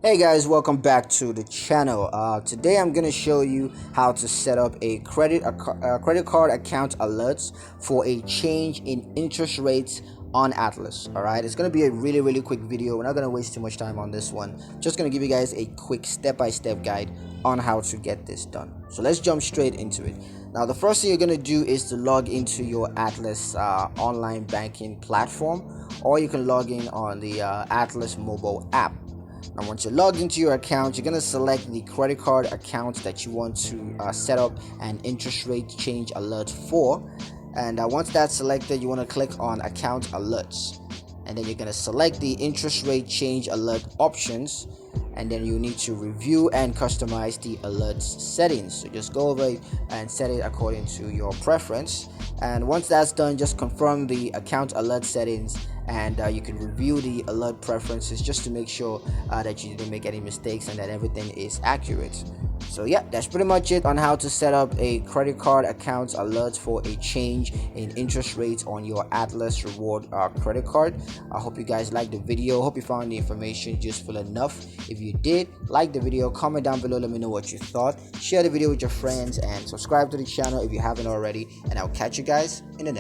Hey guys, welcome back to the channel. Today I'm gonna show you how to set up a credit card account alerts for a change in interest rates on Atlas. All right, it's gonna be a really quick video. We're not gonna waste too much time on this one. Just gonna give you guys a quick step-by-step guide on how to get this done. So let's jump straight into it. Now, the first thing you're gonna do is to log into your Atlas online banking platform, or you can log in on the Atlas mobile app. Now, once you're logged into your account, you're going to select the credit card account that you want to set up an interest rate change alert for. And once that's selected, you want to click on account alerts. And then you're going to select the interest rate change alert options. And then you need to review and customize the alerts settings. So just go over it and set it according to your preference. And once that's done, just confirm the account alert settings, and you can review the alert preferences just to make sure that you didn't make any mistakes and that everything is accurate. So yeah, that's pretty much it on how to set up a credit card account alert for a change in interest rates on your Atlas reward credit card. I hope you guys liked the video. Hope you found the information useful enough. If you did, like the video, comment down below, let me know what you thought. Share the video with your friends and subscribe to the channel if you haven't already, and I'll catch you guys in the next